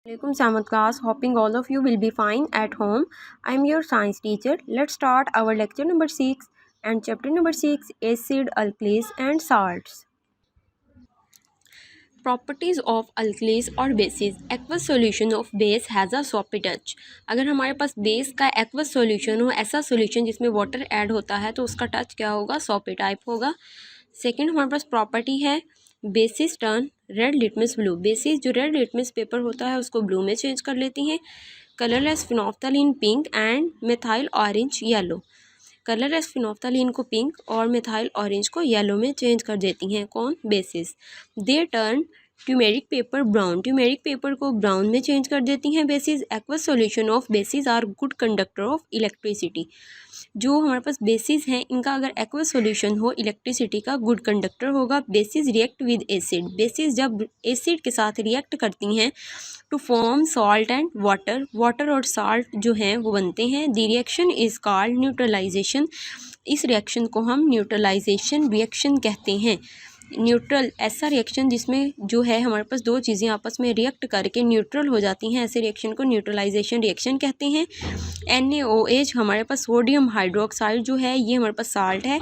Assalamualaikum Samad class, hoping all of you will be fine at home. I am your science teacher. Let's start our lecture number 6 and chapter number 6, acid, alkalis and salts. Properties of alkalis और bases. Aqueous solution of base has a soapy touch. अगर हमारे पास base का aqueous solution हो, ऐसा solution जिसमें water add होता है, तो उसका टच क्या होगा? सॉपी टाइप होगा। सेकंड हमारे पास प्रॉपर्टी है bases turn red litmus blue. Bases जो रेड लिटमस पेपर होता है उसको ब्लू में चेंज कर लेती हैं। Colourless phenolphthalein pink and methyl orange yellow. Colourless phenolphthalein को पिंक और मिथाइल ऑरेंज को येलो में चेंज कर देती हैं। कौन? Bases. They turn turmeric paper brown. Turmeric paper को ब्राउन में चेंज कर देती हैं bases. Aqueous solution of bases are good conductor of electricity. जो हमारे पास बेसिस हैं, इनका अगर एक्वस सॉल्यूशन हो, इलेक्ट्रिसिटी का गुड कंडक्टर होगा। Bases react with acid. Bases जब एसिड के साथ रिएक्ट करती हैं to form salt and water. Water और साल्ट जो हैं वो बनते हैं। The reaction is called neutralisation. इस रिएक्शन को हम न्यूट्रलाइजेशन रिएक्शन कहते हैं। न्यूट्रल ऐसा रिएक्शन जिसमें जो है हमारे पास दो चीज़ें आपस में रिएक्ट करके न्यूट्रल हो जाती हैं, ऐसे रिएक्शन को न्यूट्रलाइजेशन रिएक्शन कहते हैं। NaOH हमारे पास सोडियम हाइड्रोक्साइड जो है ये हमारे पास साल्ट है।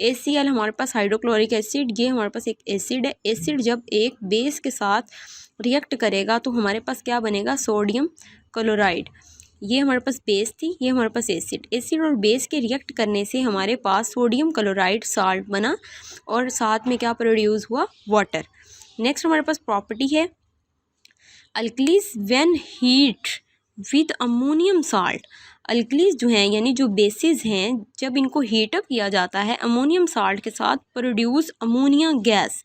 ACl हमारे पास हाइड्रोक्लोरिक एसिड, ये हमारे पास एक एसिड है। एसिड जब एक बेस के साथ रिएक्ट करेगा तो हमारे पास क्या बनेगा? Sodium chloride. ये हमारे पास बेस थी, ये हमारे पास एसिड। एसिड और बेस के रिएक्ट करने से हमारे पास सोडियम क्लोराइड साल्ट बना और साथ में क्या प्रोड्यूस हुआ? वाटर। नेक्स्ट हमारे पास प्रॉपर्टी है alkalis when heat with ammonium salt. Alkalis जो हैं यानी जो बेसिस हैं, जब इनको हीटअप किया जाता है अमोनियम साल्ट के साथ, प्रोड्यूस अमोनिया गैस।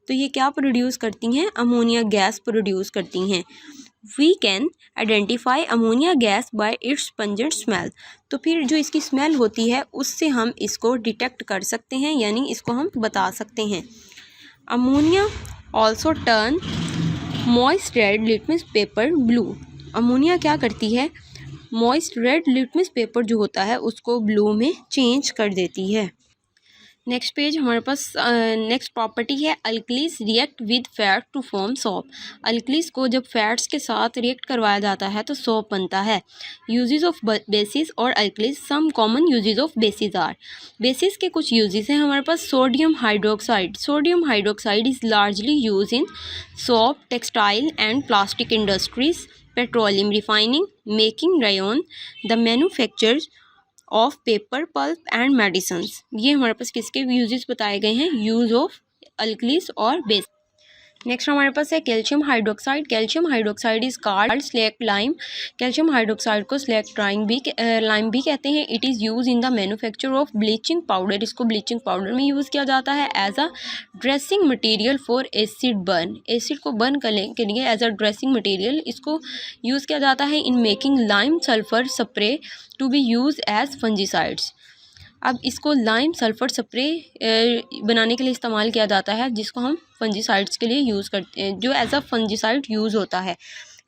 तो ये क्या प्रोड्यूस करती हैं? अमोनिया गैस प्रोड्यूस करती हैं। We can identify ammonia gas by its pungent smell. तो फिर जो इसकी स्मेल होती है उससे हम इसको डिटेक्ट कर सकते हैं, यानी इसको हम बता सकते हैं। Ammonia also turn moist red litmus paper blue. Ammonia क्या करती है? मॉइस्ट रेड लिटमस पेपर जो होता है उसको ब्लू में चेंज कर देती है। नेक्स्ट पेज हमारे पास नेक्स्ट प्रॉपर्टी है alkalis react with fat to form soap. Alkalis को जब फैट्स के साथ रिएक्ट करवाया जाता है तो सोप बनता है। यूजेस ऑफ बेसिस और alkalis. Some common uses of bases are. Bases के कुछ यूजेस हैं हमारे पास। Sodium hydroxide. Sodium hydroxide is largely use in soap, textile and plastic industries, petroleum refining, making rayon, the manufacture of paper, pulp and medicines. ये हमारे पास किसके uses बताए गए हैं? यूज ऑफ अल्कलीज और बेस। नेक्स्ट हमारे पास है calcium hydroxide. Calcium hydroxide is called slaked lime. Calcium hydroxide को स्लेक्ट लाइम भी कहते हैं। It is use in the manufacture of bleaching powder. इसको ब्लीचिंग पाउडर में यूज़ किया जाता है। As a dressing material for acid burn. Acid को बर्न करने के लिए एज अ ड्रेसिंग मटेरियल इसको यूज़ किया जाता है। In making lime sulphur spray to be use as fungicides. अब इसको लाइम सल्फर स्प्रे बनाने के लिए इस्तेमाल किया जाता है, जिसको हम फंजीसाइड्स के लिए यूज़ करते हैं, जो एज अ फंजीसाइड यूज़ होता है।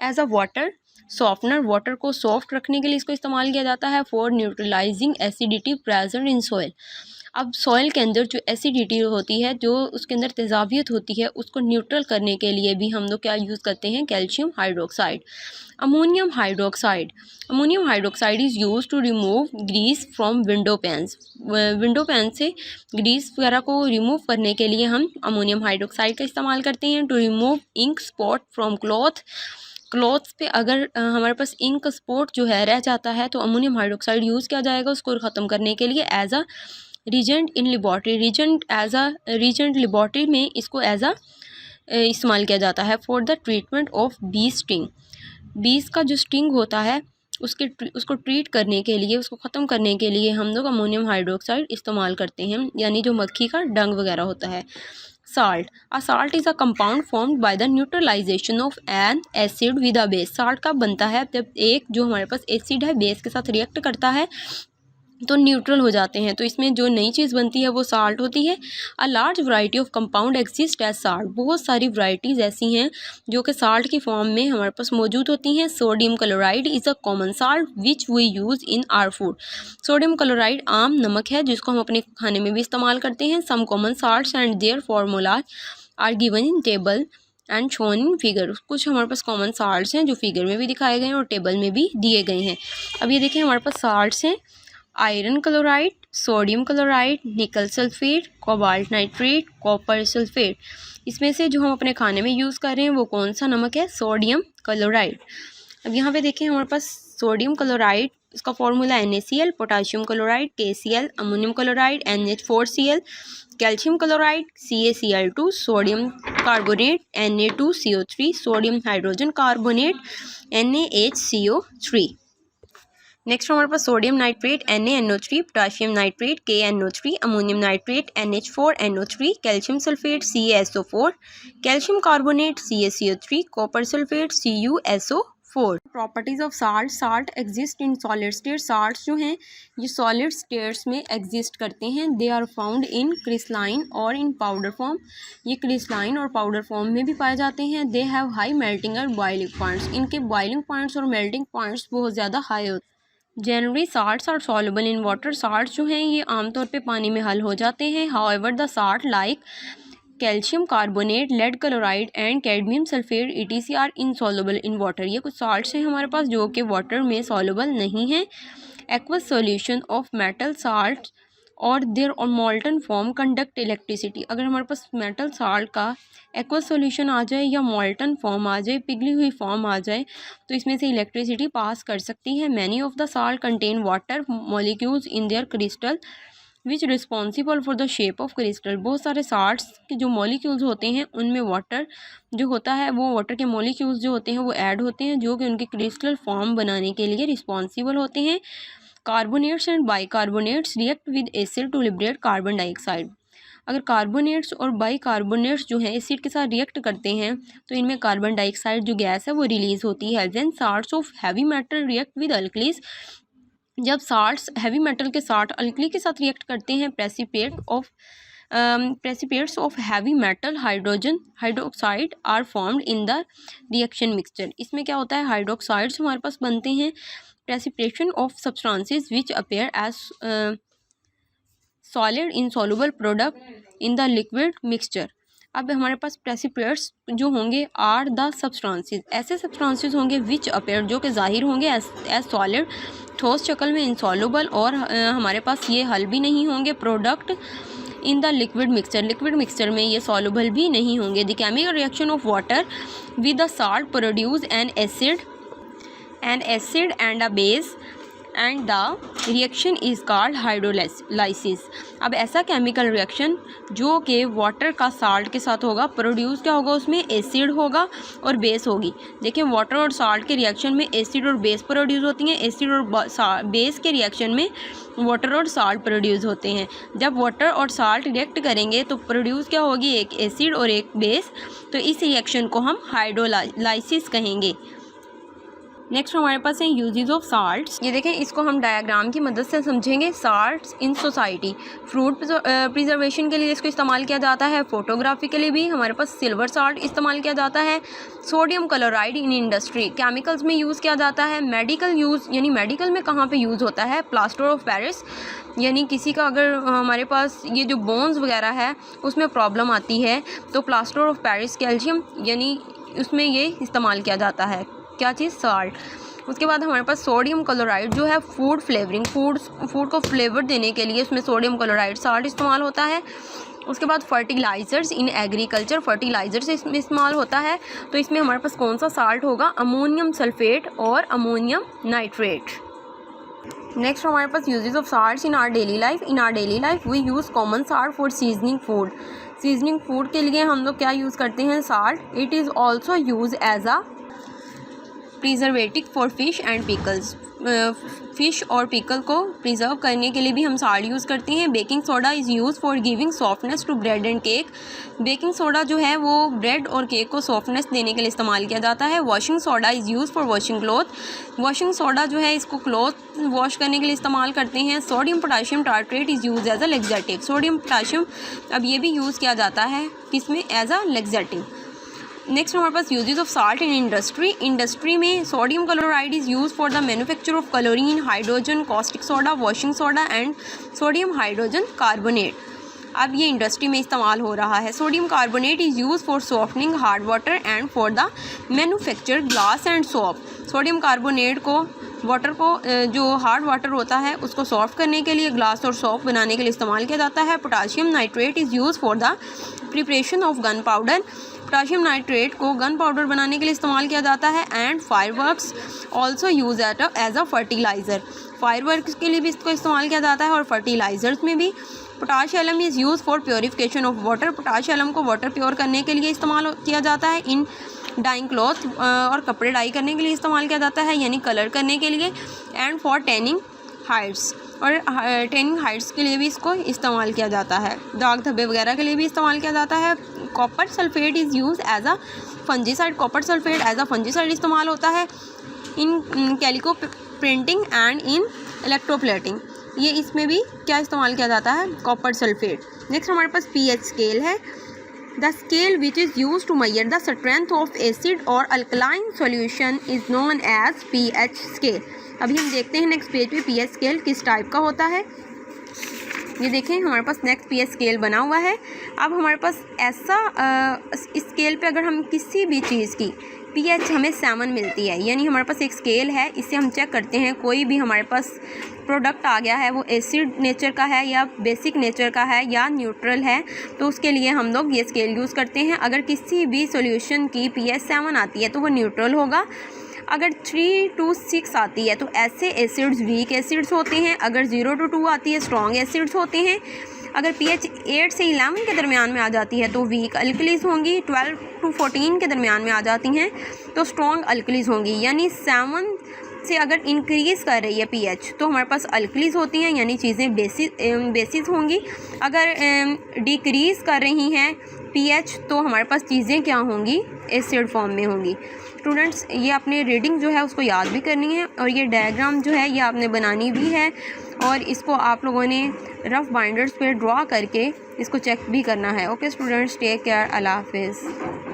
As a water softener. Water को सॉफ्ट रखने के लिए इसको इस्तेमाल किया जाता है। For neutralising acidity present in soil. अब सॉइल के अंदर जो एसिडिटी होती है, जो उसके अंदर तेज़ाबियत होती है, उसको न्यूट्रल करने के लिए भी हम लोग क्या यूज़ करते हैं? Calcium hydroxide. Ammonium hydroxide. Ammonium hydroxide is use to remove grease from window panes. Window pane से ग्रीस वगैरह को रिमूव करने के लिए हम अमोनियम हाइड्रोक्साइड का इस्तेमाल करते हैं। To remove ink spot from clothes पे अगर हमारे पास इंक स्पॉट जो है रह जाता है तो अमोनियम हाइड्रोक्साइड यूज़ किया जाएगा उसको ख़त्म करने के लिए। As a reagent in laboratory. Reagent laboratory में इसको एज अ इस्तेमाल किया जाता है। For the treatment of bee sting. Bees का जो स्टिंग होता है उसको ट्रीट करने के लिए, उसको ख़त्म करने के लिए हम लोग अमोनियम हाइड्रोक्साइड इस्तेमाल करते हैं, यानी जो मक्खी का डंग वगैरह होता है। Salt. A salt is a compound formed by the neutralisation of an acid with a base. Salt कब बनता है? जब एक जो हमारे पास एसिड है बेस के साथ रिएक्ट करता है तो न्यूट्रल हो जाते हैं, तो इसमें जो नई चीज़ बनती है वो साल्ट होती है। A large variety of compound exist as salt. बहुत सारी वैरायटीज़ ऐसी हैं जो कि साल्ट की फॉर्म में हमारे पास मौजूद होती हैं। Sodium chloride is a common salt which we use in our food. Sodium chloride आम नमक है जिसको हम अपने खाने में भी इस्तेमाल करते हैं। Some common salts and their formula are given in table and shown in figure. कुछ हमारे पास कॉमन साल्ट्स हैं जो फिगर में भी दिखाए गए हैं और टेबल में भी दिए गए हैं। अब ये देखिए हमारे पास साल्ट्स हैं आयरन क्लोराइड, सोडियम क्लोराइड, निकल sulphate, cobalt nitrate, copper sulphate. इसमें से जो हम अपने खाने में यूज़ कर रहे हैं वो कौन सा नमक है? Sodium chloride. अब यहाँ पे देखिए हमारे पास सोडियम क्लोराइड, इसका formula NaCl, potassium chloride KCl, ammonium chloride NH4Cl, calcium chloride CaCl2, sodium carbonate Na2CO3, sodium hydrogen carbonate NaHCO3। Next हमारे पास sodium nitrate NaNO3, potassium nitrate KNO3, ammonium nitrate NH4NO3, calcium sulphate CaSO4, calcium carbonate CaCO3, copper sulphate CuSO4। Properties of salt. Salt exist in solid state. Salts जो हैं ये solid states में exist करते हैं। They are found in crystalline और in powder form. ये crystalline और powder form में भी पाए जाते हैं। दे हैव हाई मेल्टिंग और बॉइलिंग पॉइंट्स। इनके बॉइलिंग पॉइंट्स और मेल्टिंग पॉइंट्स बहुत ज़्यादा हाई होते हैं। Generally salts are soluble in water. Salts जो हैं ये आमतौर पे पानी में हल हो जाते हैं। However the salt like calcium carbonate, lead chloride and cadmium sulphate ETC are insoluble in water. ये कुछ साल्ट्स हैं हमारे पास जो कि वाटर में सॉल्युबल नहीं हैं। Aqueous solution of metal salt और देयर और मोल्टन फॉर्म कंडक्ट इलेक्ट्रिसिटी। अगर हमारे पास मेटल साल्ट का एक्वस सॉल्यूशन आ जाए या मोल्टन फॉर्म आ जाए, पिघली हुई फॉर्म आ जाए, तो इसमें से इलेक्ट्रिसिटी पास कर सकती है। Many of the salt contain water molecules in their crystal which responsible for the shape of crystal. बहुत सारे साल्ट्स के जो मॉलिक्यूल्स होते हैं उनमें वाटर जो होता है वो वाटर के मॉलिक्यूल्स जो होते हैं वो ऐड होते हैं जो कि उनके क्रिस्टल फॉर्म बनाने के लिए रिस्पॉन्सिबल होते हैं। Carbonates and bicarbonates react with acid to liberate carbon dioxide. अगर कार्बोनेट्स और बाइकार्बोनेट्स जो हैं एसिड के साथ रिएक्ट करते हैं तो इनमें कार्बन डाइऑक्साइड जो गैस है वो रिलीज होती है। When salts of heavy metal react with alkalis. जब साल्ट्स हैवी मेटल के साथ अल्कली के साथ रिएक्ट करते हैं, precipitates of heavy metal hydrogen hydroxide are formed in the reaction mixture. इसमें क्या होता है? हाइड्रोक्साइड्स हमारे पास बनते हैं। Precipitation of substances which appear as solid insoluble product in the liquid mixture. अब हमारे पास प्रेसिपिटेट्स जो होंगे आर द सब्सटेंसेस, ऐसे सब्सटेंसेस होंगे विच अपेयर जो कि जाहिर होंगे एज सॉलिड ठोस शक्ल में, इनसॉल्युबल और हमारे पास ये हल भी नहीं होंगे product in the liquid mixture. Liquid mixture में ये सॉल्युबल भी नहीं होंगे। The chemical reaction of water with the salt produce an acid and a base and the reaction is called hydrolysis. अब ऐसा केमिकल रिएक्शन जो कि वाटर का साल्ट के साथ होगा, प्रोड्यूस क्या होगा? उसमें एसिड होगा और बेस होगी। देखिए वाटर और साल्ट के रिएक्शन में एसिड और बेस प्रोड्यूस होती हैं। एसिड और बेस के रिएक्शन में वाटर और साल्ट प्रोड्यूस होते हैं। जब वाटर और साल्ट रिएक्ट करेंगे तो प्रोड्यूस क्या होगी? एक एसिड और एक बेस। तो इस रिएक्शन को हम हाइड्रोलाइसिस कहेंगे। नेक्स्ट हमारे पास है यूजेस ऑफ साल्ट्स। ये देखें, इसको हम डायग्राम की मदद से समझेंगे। Salts in society. Fruit preservation के लिए इसको इस्तेमाल किया जाता है। फोटोग्राफी के लिए भी हमारे पास सिल्वर साल्ट इस्तेमाल किया जाता है। Sodium chloride in industry. Chemicals में यूज़ किया जाता है। मेडिकल यूज़, यानी मेडिकल में कहाँ पे यूज़ होता है? प्लास्टर ऑफ पेरिस, यानी किसी का अगर हमारे पास ये जो बोन्स वगैरह है उसमें प्रॉब्लम आती है तो प्लास्टर ऑफ पेरिस कैल्शियम यानी उसमें ये इस्तेमाल किया जाता है। क्या चीज़? साल्ट। उसके बाद हमारे पास सोडियम क्लोराइड जो है फूड फ्लेवरिंग, फूड को फ्लेवर देने के लिए उसमें सोडियम क्लोराइड साल्ट इस्तेमाल होता है। उसके बाद फर्टिलाइज़र्स इन एग्रीकल्चर, फर्टिलाइज़र्स इसमें इस्तेमाल होता है। तो इसमें हमारे पास कौन सा साल्ट होगा? अमोनियम सल्फेट और अमोनियम नाइट्रेट। नेक्स्ट हमारे पास uses of salts in our daily life. In our daily life we use common salt for seasoning food. Seasoning food के लिए हम लोग क्या यूज़ करते हैं? Salt. It is also use as a preservative for fish and pickles. Fish और pickle को preserve करने के लिए भी हम साल्ट यूज़ करते हैं। Baking soda is use for giving softness to bread and cake. Baking soda जो है वो ब्रेड और केक को सॉफ्टनेस देने के लिए इस्तेमाल किया जाता है। Washing soda is use for washing cloth. Washing soda जो है इसको क्लॉथ वॉश करने के लिए इस्तेमाल करते हैं। Sodium potassium tartrate is use as a laxative. Sodium potassium अब ये भी यूज़ किया जाता है किसमें? As a laxative. नेक्स्ट हमारे पास uses of salt in industry. Industry में sodium chloride is use for the manufacture of chlorine, hydrogen, caustic soda, washing soda and sodium hydrogen carbonate. अब ये इंडस्ट्री में इस्तेमाल हो रहा है। Sodium carbonate is use for softening hard water and for the manufacture glass and soap. Sodium carbonate को water को जो हार्ड वाटर होता है उसको सॉफ्ट करने के लिए, ग्लास और सोप बनाने के लिए इस्तेमाल किया जाता है। Potassium nitrate is use for the preparation of gun powder. Potassium nitrate को गन पाउडर बनाने के लिए इस्तेमाल किया जाता है। And fireworks also use as a fertiliser. Fireworks के लिए भी इसको इस्तेमाल किया जाता है और फर्टिलाइज़र्स में भी। Potash alum is use for purification of water. Potash alum को वाटर प्योर करने के लिए इस्तेमाल किया जाता है। इन डाइंग क्लॉथ और कपड़े डाई करने के लिए इस्तेमाल किया जाता है, यानी कलर करने के लिए। एंड फॉर टैनिंग हाइट्स, और टैनिंग हाइट्स के लिए भी इसको इस्तेमाल किया जाता है। दाग धब्बे वगैरह के लिए भी इस्तेमाल किया जाता है। Copper sulphate is use as a fungicide. Copper sulphate as a fungicide इस्तेमाल होता है in calico printing and in electroplating. ये इसमें भी क्या इस्तेमाल किया जाता है, कॉपर सल्फेट। नेक्स्ट हमारे पास पीएच स्केल है। The scale which is use to measure the strength of acid और alkaline solution is known as pH scale. अभी हम देखते हैं नेक्स्ट पेज पे पीएच स्केल किस टाइप का होता है। ये देखें हमारे पास नेक्स्ट पीएच स्केल बना हुआ है। अब हमारे पास ऐसा स्केल पे अगर हम किसी भी चीज़ की पीएच हमें 7 मिलती है, यानी हमारे पास एक स्केल है, इससे हम चेक करते हैं कोई भी हमारे पास प्रोडक्ट आ गया है वो एसिड नेचर का है या बेसिक नेचर का है या न्यूट्रल है, तो उसके लिए हम लोग ये स्केल यूज़ करते हैं। अगर किसी भी सॉल्यूशन की पीएच 7 आती है तो वो न्यूट्रल होगा। अगर 3 to 6 आती है तो ऐसे एसिड्स वीक एसिड्स होते हैं। अगर 0 to 2 आती है स्ट्रॉन्ग एसिड्स होते हैं। अगर पीएच 8 से 11 के दरमियान में आ जाती है तो वीक अल्कलीज होंगी। 12 to 14 के दरमियान में आ जाती हैं तो स्ट्रॉन्ग अल्कलीज होंगी। यानी 7 से अगर इंक्रीज़ कर रही है पीएच तो हमारे पास अल्कलीज होती हैं, यानी चीज़ें बेसिस होंगी। अगर डिक्रीज़ कर रही हैं पीएच तो हमारे पास चीज़ें क्या होंगी, एसिड फॉर्म में होंगी। स्टूडेंट्स ये आपने रीडिंग जो है उसको याद भी करनी है और ये डायग्राम जो है ये आपने बनानी भी है और इसको आप लोगों ने रफ़ बाइंडर्स पे ड्रॉ करके इसको चेक भी करना है। ओके स्टूडेंट्स, टेक केयर, अल्लाह हाफिज़।